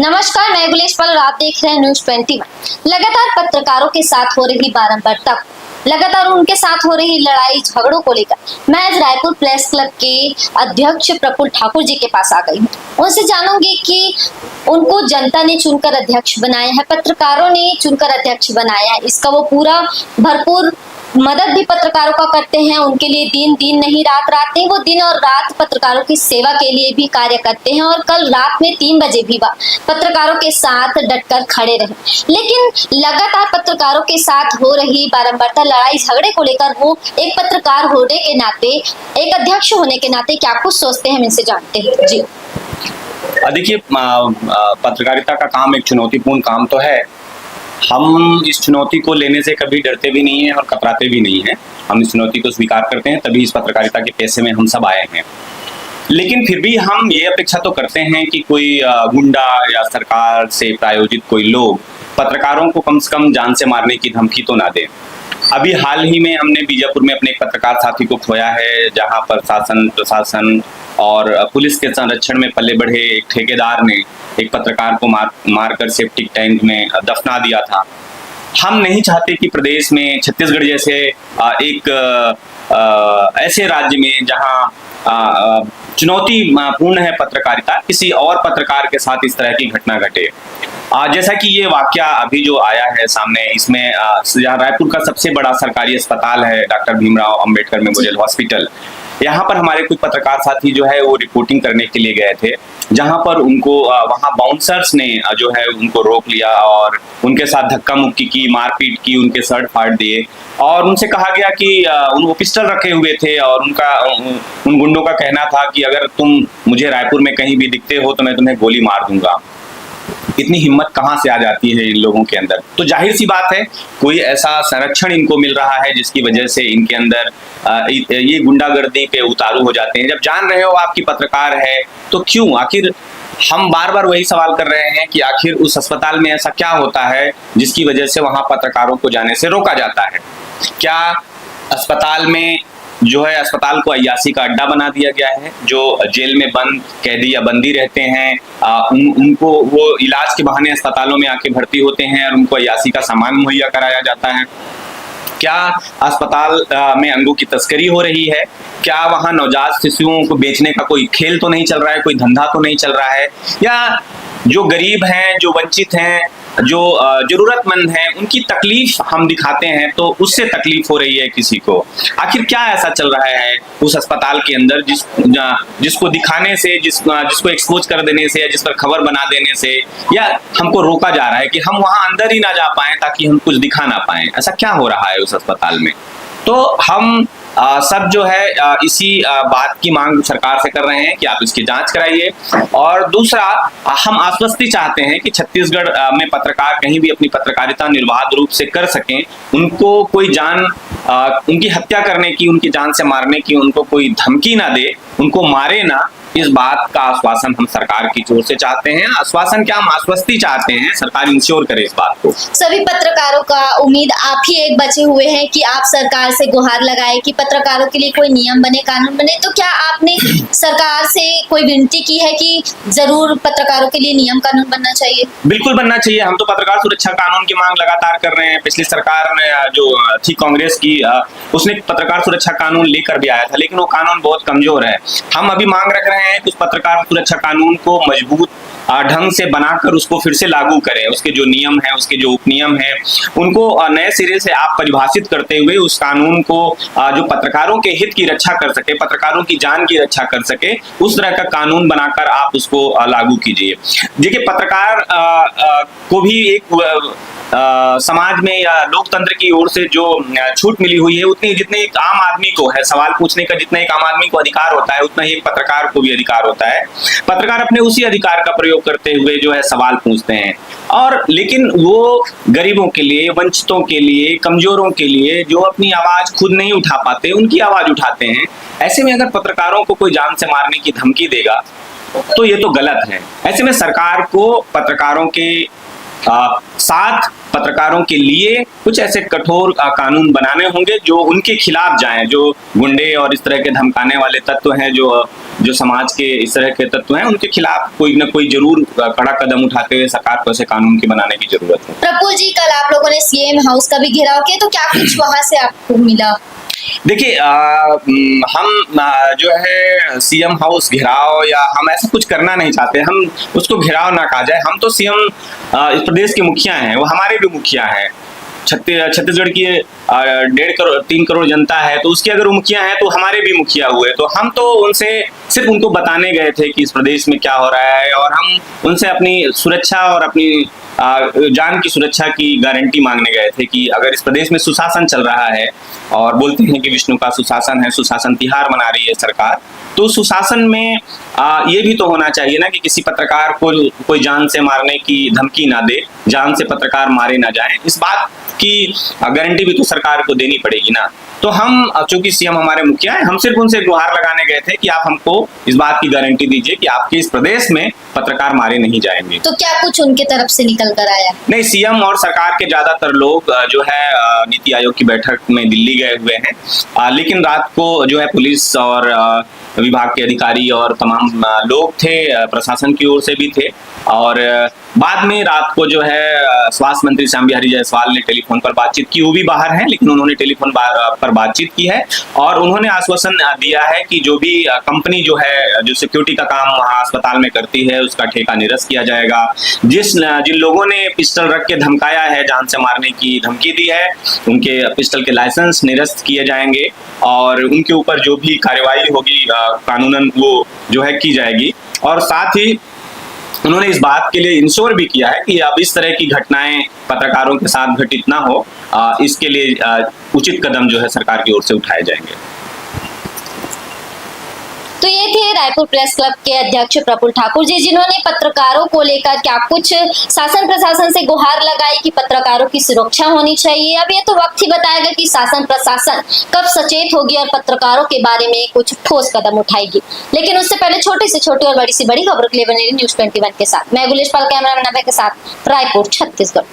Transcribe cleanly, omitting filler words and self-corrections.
नमस्कार, मैं गुलेश पाल और आप देख रहे हैं न्यूज 21। लगातार पत्रकारों के साथ हो रही बारंबारता, लगातार उनके साथ हो रही लड़ाई झगड़ों को लेकर मैं आज रायपुर प्रेस क्लब के अध्यक्ष प्रफुल्ल ठाकुर जी के पास आ गई हूँ। उनसे जानूंगी कि उनको जनता ने चुनकर अध्यक्ष बनाया है, पत्रकारों ने चुनकर अध्यक्ष बनाया है, इसका वो पूरा भरपूर मदद भी पत्रकारों का करते हैं। उनके लिए दिन दिन नहीं, रात रात नहीं, वो दिन और रात पत्रकारों की सेवा के लिए भी कार्य करते हैं और कल रात में 3 बजे भी पत्रकारों के साथ डटकर खड़े रहे। लेकिन लगातार पत्रकारों के साथ हो रही बारंबारता लड़ाई झगड़े को लेकर वो एक पत्रकार होने के नाते, एक अध्यक्ष होने के नाते क्या कुछ सोचते हैं, हम इनसे जानते हैं। जी देखिए, पत्रकारिता का काम एक चुनौतीपूर्ण काम तो है। हम इस चुनौती को लेने से कभी डरते भी नहीं हैं और कतराते भी नहीं हैं। हम इस चुनौती को स्वीकार करते हैं, तभी इस पत्रकारिता के पेशे में हम सब आए हैं। लेकिन फिर भी हम ये अपेक्षा तो करते हैं कि कोई गुंडा या सरकार से प्रायोजित कोई लोग पत्रकारों को कम से कम जान से मारने की धमकी तो ना दें। अभी हाल ही में हमने बीजापुर में अपने एक पत्रकार साथी को खोया है, जहां पर प्रशासन और पुलिस के संरक्षण में पले बढ़े एक ठेकेदार ने एक पत्रकार को मारकर सेप्टिक टैंक में दफना दिया था। हम नहीं चाहते कि प्रदेश में छत्तीसगढ़ जैसे एक ऐसे राज्य में जहां चुनौतीपूर्ण है पत्रकारिता, किसी और पत्रकार के साथ इस तरह की घटना घटे। जैसा कि ये वाकया अभी जो आया है सामने, इसमें रायपुर का सबसे बड़ा सरकारी अस्पताल है doctor Bhimrao Ambedkar memorial hospital. यहाँ पर हमारे कुछ पत्रकार साथी जो है वो रिपोर्टिंग करने के लिए गए थे, जहाँ पर उनको वहाँ बाउंसर्स ने जो है उनको रोक लिया और उनके साथ धक्का मुक्की की, मारपीट की, उनके शर्ट फाड़ दिए और उनसे कहा गया कि वो पिस्टल रखे हुए थे और उन गुंडों का कहना था कि अगर तुम मुझे रायपुर में कहीं भी दिखते हो तो मैं तुम्हें गोली मार दूंगा। इतनी हिम्मत कहाँ से आ जाती है इन लोगों के अंदर? तो जाहिर सी बात है कोई ऐसा संरक्षण इनको मिल रहा है जिसकी वजह से इनके अंदर ये गुंडागर्दी पे उतारू हो जाते हैं। जब जान रहे हो आपकी पत्रकार है तो क्यों? आखिर हम बार बार वही सवाल कर रहे हैं कि आखिर उस अस्पताल में ऐसा क्या होता है जिसकी वजह से वहां पत्रकारों को जाने से रोका जाता है? क्या अस्पताल में जो है अस्पताल को अय्याशी का अड्डा बना दिया गया है? जो जेल में बंद कैदी या बंदी रहते हैं उनको वो इलाज के बहाने अस्पतालों में आके भर्ती होते हैं और उनको अय्याशी का सामान मुहैया कराया जाता है? क्या अस्पताल में अंगों की तस्करी हो रही है? क्या वहां नवजात शिशुओं को बेचने का कोई खेल तो नहीं चल रहा है, कोई धंधा तो नहीं चल रहा है? या जो गरीब हैं, जो वंचित हैं, जो जरूरतमंद हैं, उनकी तकलीफ हम दिखाते हैं तो उससे तकलीफ हो रही है किसी को? आखिर क्या ऐसा चल रहा है उस अस्पताल के अंदर जिसको दिखाने से, जिसको एक्सपोज कर देने से या जिस पर खबर बना देने से या हमको रोका जा रहा है कि हम वहां अंदर ही ना जा पाए ताकि हम कुछ दिखा ना पाए? ऐसा क्या हो रहा है उस अस्पताल में? तो हम सब जो है इसी बात की मांग सरकार से कर रहे हैं कि आप इसकी जांच कराइए। और दूसरा, हम आश्वस्ति चाहते हैं कि छत्तीसगढ़ में पत्रकार कहीं भी अपनी पत्रकारिता निर्बाध रूप से कर सकें, उनको कोई उनकी हत्या करने की, उनकी जान से मारने की उनको कोई धमकी ना दे, उनको मारे ना। इस बात का आश्वासन हम सरकार की ओर से चाहते हैं। आश्वासन क्या, हम आश्वस्ति चाहते हैं, सरकार इंश्योर करे इस बात को। सभी पत्रकारों का उम्मीद आप ही एक बचे हुए हैं कि आप सरकार से गुहार लगाए कि पत्रकारों के लिए कोई नियम बने, कानून बने। तो क्या आपने सरकार से कोई विनती की है कि जरूर पत्रकारों के लिए नियम कानून बनना चाहिए? बिल्कुल बनना चाहिए। हम तो पत्रकार सुरक्षा कानून की मांग लगातार कर रहे हैं। पिछली सरकार ने जो थी कांग्रेस की, उसने पत्रकार सुरक्षा कानून लेकर भी आया था, लेकिन वो कानून बहुत कमजोर है। हम अभी मांग रख रहे हैं कि उस पत्रकार सुरक्षा कानून को मजबूत ढंग से बनाकर उसको फिर से लागू करें। उसके जो नियम है, उसके जो उपनियम है, उनको नए सिरे से आप परिभाषित करते हुए उस कानून को जो पत्रकारों के हित की रक्षा कर सके, पत्रकारों की जान की रक्षा कर सके, उस तरह का कानून बनाकर आप उसको लागू कीजिए। देखिए, पत्रकार को भी एक समाज में या लोकतंत्र की ओर से जो छूट मिली हुई है, उतनी जितने एक आम आदमी को है सवाल पूछने का, जितना एक आम आदमी को अधिकार होता है, उतना ही एक पत्रकार को भी अधिकार होता है। पत्रकार अपने उसी अधिकार का प्रयोग करते हुए जो है सवाल पूछते हैं। और लेकिन वो गरीबों के लिए, वंचितों के लिए, कमजोरों के लिए, जो अपनी आवाज खुद नहीं उठा पाते, उनकी आवाज उठाते हैं। ऐसे में अगर पत्रकारों को कोई जान से मारने की धमकी देगा तो ये तो गलत है। ऐसे में सरकार को पत्रकारों के साथ पत्रकारों के लिए कुछ ऐसे कठोर कानून बनाने होंगे जो उनके खिलाफ जाएं, जो गुंडे और इस तरह के धमकाने वाले तत्व हैं, जो समाज के इस तरह के तत्व हैं, उनके खिलाफ कोई न कोई जरूर कड़ा कदम उठाते हुए सरकार को ऐसे कानून की बनाने की जरूरत है। प्रफुल्ल जी, कल आप लोगों ने सीएम हाउस का भी घेराव किया, तो क्या कुछ वहां से आपको मिला? देखिए, हम जो है सीएम हाउस घेराव या हम ऐसा कुछ करना नहीं चाहते, हम उसको घेराव ना कहा जाए। हम तो सीएम इस प्रदेश के मुखिया हैं, वो हमारे भी मुखिया हैं। छत्तीसगढ़ की 3 करोड़ जनता है, तो उसके अगर वो मुखिया है तो हमारे भी मुखिया हुए। तो हम तो उनसे सिर्फ उनको बताने गए थे कि इस प्रदेश में क्या हो रहा है, और हम उनसे अपनी सुरक्षा और अपनी जान की सुरक्षा की गारंटी मांगने गए थे कि अगर इस प्रदेश में सुशासन चल रहा है, और बोलते हैं कि विष्णु का सुशासन है, सुशासन तिहार मना रही है सरकार, तो सुशासन में ये भी तो होना चाहिए ना कि किसी पत्रकार को कोई जान से मारने की धमकी ना दे, जान से पत्रकार मारे ना जाए। इस बात की गारंटी भी तो सरकार को देनी पड़ेगी ना। तो हम, चूंकि सीएम हमारे मुखिया हैं, हम सिर्फ उनसे गुहार लगाने गए थे कि आप हमको इस बात की गारंटी दीजिए कि आपके इस प्रदेश में पत्रकार मारे नहीं जाएंगे। तो क्या कुछ उनके तरफ से निकल कर आया? नहीं, सीएम और सरकार के ज्यादातर लोग जो है नीति आयोग की बैठक में दिल्ली गए हुए हैं, लेकिन रात को जो है पुलिस और विभाग के अधिकारी और तमाम लोग थे, प्रशासन की ओर से भी थे। और बाद में रात को जो है स्वास्थ्य मंत्री श्याम बिहारी जायसवाल ने टेलीफोन पर बातचीत की। वो भी बाहर हैं, लेकिन उन्होंने टेलीफोन पर बातचीत की है, और उन्होंने आश्वासन दिया है कि जो भी कंपनी जो है, जो सिक्योरिटी का काम वहाँ अस्पताल में करती है, उसका ठेका निरस्त किया जाएगा। जिन लोगों ने पिस्टल रख के धमकाया है, जान से मारने की धमकी दी है, उनके पिस्टल के लाइसेंस निरस्त किए जाएंगे, और उनके ऊपर जो भी कार्रवाई होगी कानूनन वो जो है की जाएगी। और साथ ही उन्होंने इस बात के लिए इंश्योर भी किया है कि अब इस तरह की घटनाएं पत्रकारों के साथ घटित ना हो, इसके लिए उचित कदम जो है सरकार की ओर से उठाए जाएंगे। तो ये थे रायपुर प्रेस क्लब के अध्यक्ष प्रफुल्ल ठाकुर जी, जिन्होंने पत्रकारों को लेकर क्या कुछ शासन प्रशासन से गुहार लगाई कि पत्रकारों की सुरक्षा होनी चाहिए। अब ये तो वक्त ही बताएगा कि शासन प्रशासन कब सचेत होगी और पत्रकारों के बारे में कुछ ठोस कदम उठाएगी। लेकिन उससे पहले छोटी से छोटी और बड़ी से बड़ी खबरों के लिए बने रहिए न्यूज़ 21 के साथ। मैं गुलेश पाल, कैमरामैन अभय के साथ, रायपुर, छत्तीसगढ़।